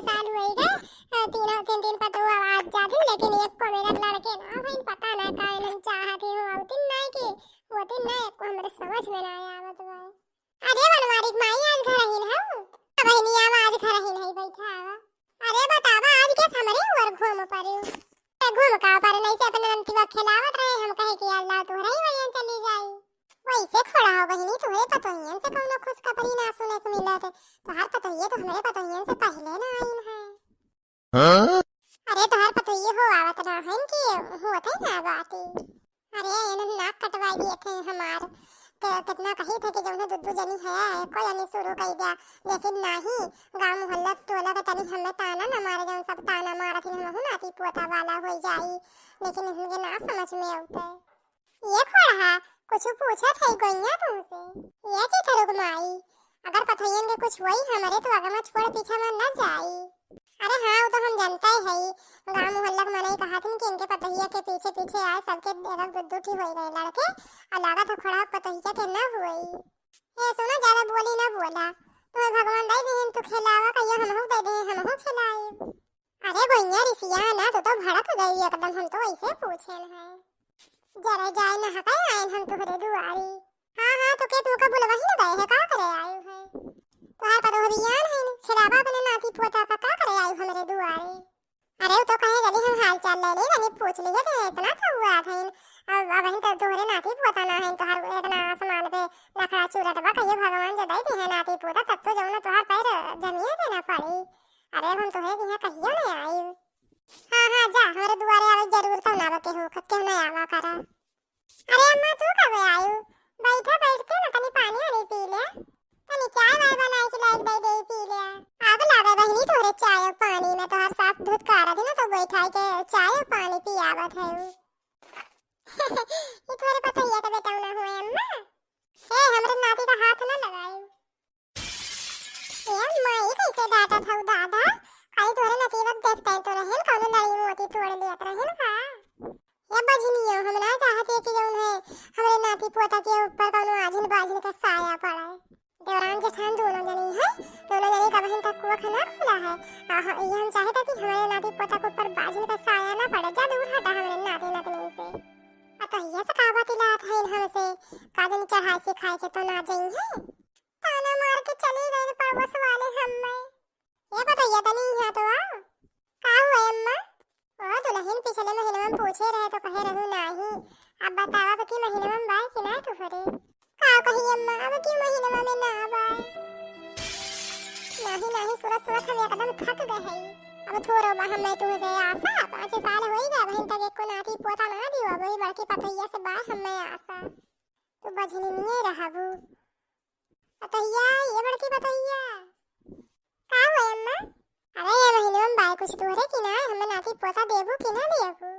साल हुए गए तीन तीन दिन पतो आवाज जाती लेकिन एक को मेरा लड़के ना भाई पता ना का हम चाहते हो औतिन ना कि वो दिन ना एक को हमरे समझ में ना आया आवत बा। अरे बनवारी माई आज घर ही ना बहनी आज घर ही नहीं बैठा। अरे बतावा आज के हमरे और घूम पड़े घूम का पर नहीं से अपने नंती वा खिलावत रहे हम कहे कि अल्लाह तोहरा ही वहीं चली जाई वैसे खड़ा हो बहनी तुहे पतोहियन से कौनो खुशखबरी ना सुने को मिलत तोहार पतोहिए तो हमरे पतोहियन से पहले ना आइन है। हाँ? अरे तोहार पतोहिए हो आवत ना हन कि होत है ना बाती। अरे एन नाक कटवाई दिए थे हमार तो कितना कही थे कि जौन दुद्दू जनी है कोई यानी शुरू कर दिया लेकिन नहीं गांव मोहल्ला टोला के तनी हमें ताना ना मारे जौन सब ताना मारत ही हम नाती पोता वाला हो जाई लेकिन इनके ना समझ में आवते ये खोड़ा कुछ पूछा थे गईया तुमसे ये की करो माई अगर पथैयन के कुछ हुई हमारे तो आगे में छोड़ पीछे में न जाई। अरे हाँ वो तो हम जानते ही है गांव मोहल्ला के मने कहा थी कि इनके पतैया के पीछे पीछे आए सबके एकदम दुद्दू हो गए लड़के और लगा तो खड़ा पतैया के न हुई। ये सुना ज्यादा बोली ना बोला तो भगवान दे देन तू खिलावा कहिया हमहु दे दे हमहु खिलाए। अरे गोइया रिसिया ना तो भड़क गई एकदम हम तो ऐसे पूछेन है जरा जाए ना हकाय आए हम तोहरे दुआरी। हाँ तो के तू का बुलवा ही ना गए है का करे आयो है तोहार पतो हरियान है खिलावा अपने नाती पोता का करे आयो हमरे दुआरी। अरे तो कहे गली हम हाल चाल ले गनी पूछ लिए थे इतना तो हुआ था अब हम तो तोहरे नाती पोता ना है तोहार इतना आसमान पे लखड़ा चूरत बा कहिए भगवान जो दई है नाती पोता तब तो जौन तोहार पैर जमीन पे ना पड़ी। अरे हम तोहरे के यहाँ कहियो नहीं आई। हाँ जा हमारे दुआरे आवे जरूर तो ना बके हो क्यों नहीं आवा करा। अरे अम्मा तू कब आयु बैठते ना तनी पानी वाली पी ले तनी चाय वाय बनाई के लाइक दे पी ले आग लागे बहनी तोरे चाय और पानी में तो हर साथ दूध कारा थी ना तो बैठा के चाय और पानी पी आवत है ये तोरे पता ही है तो बेटा ना हुए अम्मा ए हमरे नाती का हाथ ना लगाई ये अम्मा ये कैसे डाटा था दादा कहीं तोरे नतीबत देखते तो रहन कौन लड़ी मोती तोड़ लिया रहन का ये बजनियो हम ना चाहते कि जौन है हमरे नाती पोता के ऊपर कौनो आजिन बाजिन का साया पड़ा है। देवरान जेठान दोनों जनी है दोनों जनी का बहन तक कुआ खाना खुला है ये हम चाहते कि हमारे नाती पोता के ऊपर बाजिन का साया ना पड़े जा दूर हटा हमारे नाती नातनी से। तो ये से काबत इलात है हमसे काजन चढ़ाई से खाए के तो ना जाई है ताना मार के चली गई पड़ोस वाले हम में ये बताइए तो नहीं है तो का हुआ अम्मा ओ दुल्हन पिछले महीने में पूछे रहे तो कहे रहू नहीं अब बतावा कि महीने में बाय कि ना तू फरे का कही अम्मा अब कि महीने में ना बाय नहीं सूरत हम एकदम थक गए हैं अब थोड़ा बा हम तू से आशा 5 साल हो गए बहन तक एक को नाती पोता ना दियो वही बड़की पतैया से बाय हम आशा तू बजनी नहीं रहबू पतैया ये बड़की पतैया का हुआ अम्मा। अरे ये महीने में बाय कुछ तोरे कि ना हमें नाती पोता देबू कि ना देबू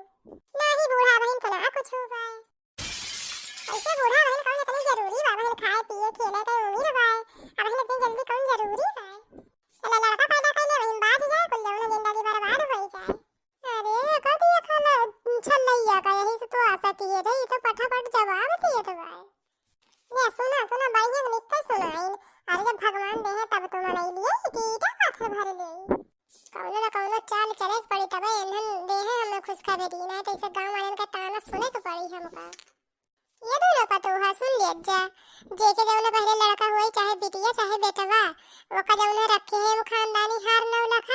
नहीं बूढ़ा बहन तना कुछ हो गए ऐसे बूढ़ा बहन कौन इतनी जरूरी बा बहन खाए पिए खेले के उम्र बा अब बहन इतनी जल्दी कौन जरूरी बा चला लड़का पैदा कर ले बहन बात जाए कुल जौन जिंदगी बर्बाद हो जाए। अरे कदी खाना छल लइया का यही से तो आशा की है ये तो फटाफट जवाब दिए तो भाई ये सुना बढ़िया लिखते सुनाइन अरे जब भगवान दे है तब तो मनाई लिए कि क्या पाथर भर ले कौनो ना कौनो चाल चले पड़ी तब एनहन दे है हमें खुशखबरी ना तो इसे गांव वालों का ताना सुने तो पड़ी हमका। ये दोनों पतोहा सुन ले जा जे के जौन पहले लड़का हुए चाहे बिटिया चाहे बेटवा वो का जौन रखे है वो खानदानी हार 9 लाख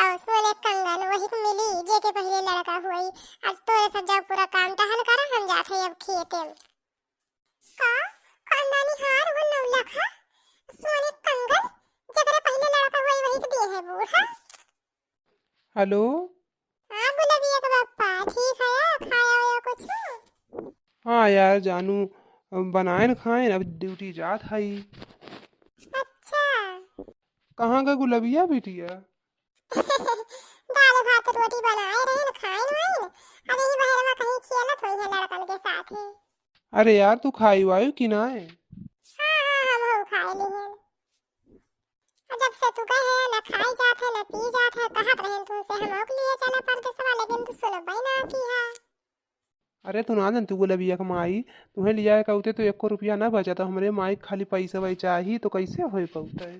और सोने कंगन वही को मिली जे के पहले लड़का हुए आज तोरे सब जब पूरा काम टहल करा हम जाते अब खेते का खानदानी हार वो 9 लाख सोने कंगन जकरे पहले लड़का हुए वही को दिए है बूढ़ा। हेलो हाँ गुलाबिया का पापा ठीक है खाया हुआ कुछ। हाँ यार जानू बनाए न खाए अब ड्यूटी जात हई। अच्छा कहाँ का गुलाबिया बिटिया दाल भात रोटी बनाए रहे न खाए न अब यही बहर में कहीं खेलत होई है लड़कन के साथ ही। अरे यार तू खाई वायु कि ना है। हाँ हम हो खाए लिए जब से तू कहे न खाई जात है न पी जात है कहत रहन तू से हम ओक लिए चला परदेसवा लेकिन तू सुनबई ना की है। अरे तू ना जन तू गुलाबिया कमाई तुम्हें लिया कहते तो 1 रुपया ना बचा तो हमरे माई खाली पैसा वही चाहिए तो कैसे हो पाता है।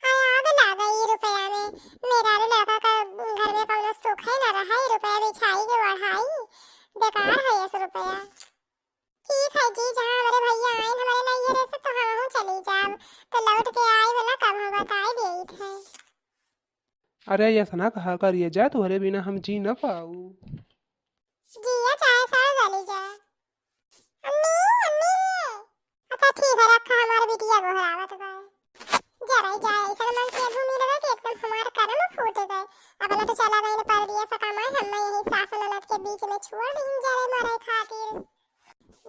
हाँ याद ला गई रुपया में मेरा लड़का का घर में कौनो सुख है ना रहा है रुपया बिछाई के बढ़ाई बेकार है ये रुपया। ठीक है जी जहाँ हमारे भैया आए हमारे नैहरे से तो हम चली जाब तो लौट के आए वाला कब हम बताई देत है। अरे ऐसा ना कहा करिए जा, तुम्हारे बिना हम जी न पाऊ। जिया चाहे सारा जली जाए। अम्मी अम्मी अच्छा ठीक है रखा हमारे बिटिया गोहरावत बा जरा जाए ऐसा मन से भूमि लगा कि एकदम हमारा कर्म फूट गए। अब ना तो चला गई न पर दिया सका मैं हम यही सास ननद के बीच में छोड़ दी जरे मारे खातिर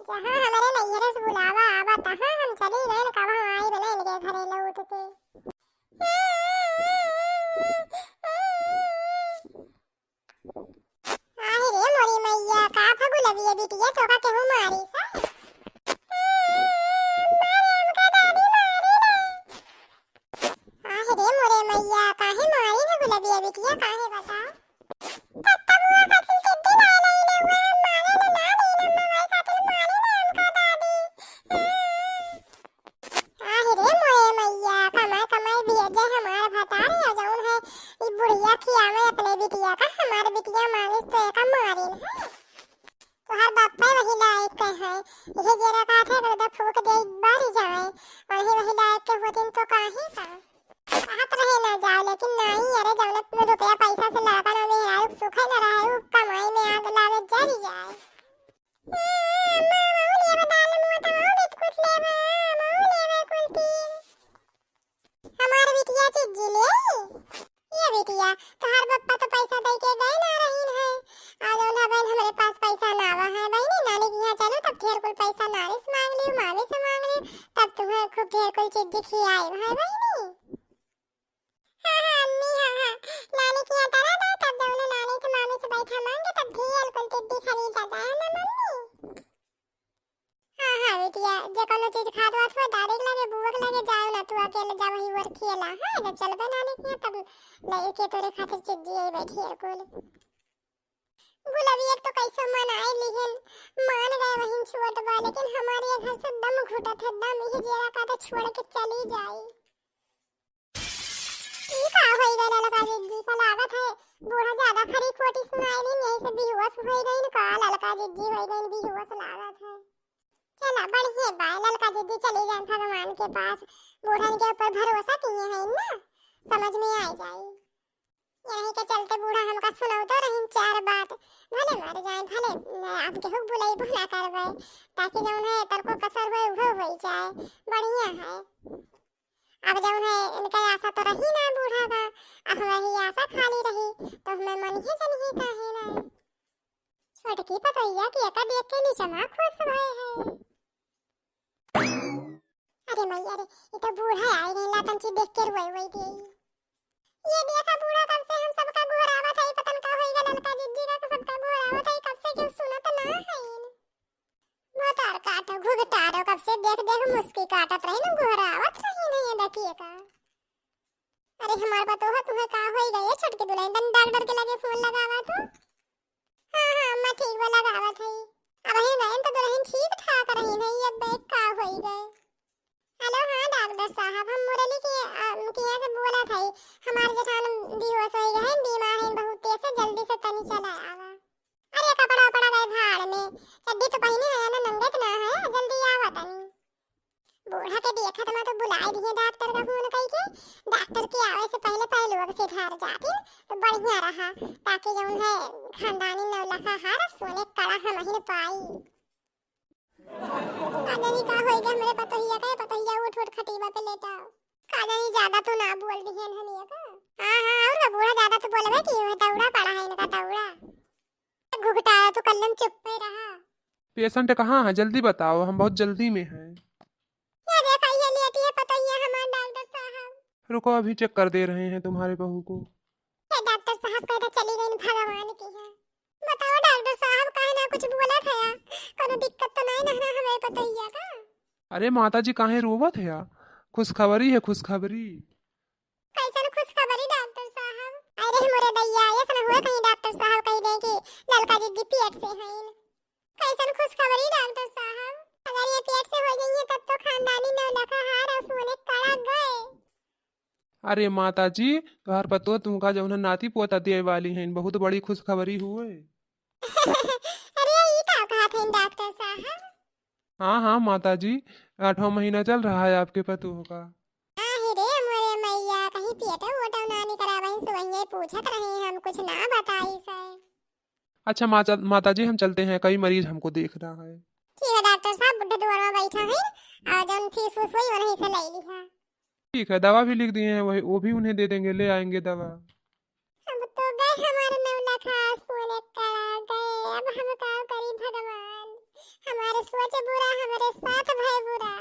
जहाँ हमारे नैहरे से बुलावा आवा तहाँ हम चली गए न कब हम आई बने इनके घरे लौटते। आहे रे मोरी मैया का फगु लगी है बिटिया तो का केहू मारी सा आहे रे मोरे मैया काहे मारी है गुलाबी है बिटिया काहे बता तत्ता बुआ खातिर कितनी ना लईले हुआ हम मारे न ना दी न मवाई खातिर मारे न हमका दादी। आहे रे मोरे मैया कमाई कमाई बिया जे हमार भतार या जौन है ई बुढ़िया खियावे अपने बिटिया का हमार बिटिया मांगे तो एका मारिन है तो हर बापा वही लायक के है ये जरा का थे तो फूक दे बारी जाए और वही लायक के होतिन तो काहे का हाथ रहे ना जाओ लेकिन नहीं अरे दौलत में रुपया पैसा से लड़का ना में यार सुख है ना रहे कमाई में आग लावे जरी जाए। मामूली बदाल मुआ तमाम कुछ लेवा मामूली वे कुलती हमार बिटिया चीज ले ये बिटिया तो हर बप्पा तो पैसा दे के गए ना रहीन है आज उन्हें बहन हमारे पास पैसा ना आवा है बहनी नानी के यहाँ चलो तब ढेर कुल पैसा नानी से मांग लियो मामी से मांग लियो तब तुम्हें खूब ढेर कुल चीज खिलाई है बहनी। हाँ अम्मी हाँ नानी के यहाँ तारा था तब जब उन्हें नानी के मामी से बैठा मांगे तब ढेर कुल चीज खरीद जाता है ना मम्मी। हाँ बिटिया जे कोनो चीज खाद वात हो दादी के लगे बुआ के लगे जाओ ना तू अकेले जा वही वर खेला हाँ जब चलबे नानी के यहाँ तब ले के तोरे खातिर चीज आई बैठी है कुल गुलाबी एक तो कैसे मनाए लिहन मान गए वहीं छोड़ बा लेकिन हमारे घर से दम घुटत है दम ही जरा का तो छोड़ के चली जाए। ई का होई गए ललका जिज्जी का लागत है बूढ़ा ज्यादा खरी खोटी सुनाई नहीं यही से बेहोश हो गई न का ललका जिज्जी हो गई बेहोश लागत है। चला बढ़िया बा ललका जिज्जी चली जाए भगवान के पास बूढ़न के ऊपर भरोसा किए है ना समझ में आ जाए। यही के चलते बूढ़ा हमका सुनाओ तो रही चार बात भले मर जाए भले आप के हुक बुलाई भुला करवे ताकि जौन है तर को कसर होए वो हो जाए बढ़िया है। अब जौन है इनका आशा तो रही ना बूढ़ा का अब वही आशा खाली रही तो हमें मन ही जन ही काहे ना छोटकी पतैया की एका देख के नीचे मां खुश भए है। अरे मैया रे ये तो बूढ़ा आई नहीं लातन ची देख के रोई रोई दे ये देखा बूढ़ा कब से हम सबका घोरावत है पतन का होई गल का जिज्जी का सबका घोरावत है कब से क्यों सुनत ना है मोटर काटो घुघटारो कब से देख देख मुस्की काटत रही न घोरावत रही नहीं देखिए का। अरे हमार बतोहा तुम्हें का होई गए छोटकी दुल्हन तन डॉक्टर के लगे फोन लगावा तो हां मैं ठीक वाला लगावत है अब ही गए तो दुल्हन ठीक ठाक रही नहीं ये बैग का होई गए। हेलो हाँ डॉक्टर साहब हम मुरली के यहाँ से बोला था हमारे जेठान बेहोश हो गए हैं बीमार हैं बहुत तेज से जल्दी से तनी चला आवा। अरे कपड़ा पड़ा गए भाड़ में चड्डी तो पहने है ना नंगे तो ना है जल्दी आवा तनी बूढ़ा के देखा तो मैं तो बुलाए दिए डॉक्टर का फोन कई के डॉक्टर के आवे से पहले पहलुआ से घर जाती तो बढ़िया रहा ताकि जौन है खानदानी नौलखा हार सोने कड़ा हम ही पाई। काजनी का होई गया मेरे पतोहिया उठ उठ खटीबा पे लेटा काजनी ज्यादा तो ना बोल दी है हम ये का हां और बूढ़ा ज्यादा तो बोलबे कि ये दौड़ा पड़ा है इनका दौड़ा घुघटाया तो कल्लम चुप पे रहा। पेशेंट कहाँ है जल्दी बताओ हम बहुत जल्दी में हैं। ये देखा ये लेटी है पतोहिया हमारे डॉक्टर साहब। रुको अभी चेक कर दे रहे हैं तुम्हारे बहू को। ये डॉक्टर साहब कहते चली गई भगवान की है बताओ डॉक्टर साहब काहे ना कुछ बोला था कोनो दिक्कत तो नहीं ना हमें पतोहिया का। अरे माता जी काहे रोवत है खुशखबरी है खुशखबरी। कैसन खुशखबरी डॉक्टर साहब। अरे मोरे दैया ये ना हुआ कहीं डॉक्टर साहब कह दे कि ललका जिद्दी पेट से है कैसन खुशखबरी डॉक्टर साहब अगर ये पेट से हो गई है तब तो खानदानी नौलखा हार और सोने कड़ा गए। अरे माता जी, तोहार पतो तुमका जौन नाती पोता दे वाली हैं, बहुत बड़ी खुशखबरी हुए। अरे ये का कहा थे डॉक्टर साहब? हाँ हाँ माता जी, 8वां महीना चल रहा है आपके पतोह का। आहे रे मोरे मैया, कहीं पेटे वोटा ना नहीं करा वहीं से वहीं पूछत रहे हम, कुछ ना बताई सर। अच्छा माता जी, हम चलते हैं, कई मरीज हमको देखना है। ठीक है डॉक्टर साहब, बुढ़ा दुआर में बैठा है और जौन फीस फूस हुई वहीं से ले लिहा। ठीक है, दवा भी लिख दिए हैं, वही वो भी उन्हें दे देंगे, ले आएंगे दवा। अब तो गए हमारे 9 लाख सोने कड़ा गए, अब हम का करी भगवान, हमारे सोच बुरा हमारे साथ भय बुरा।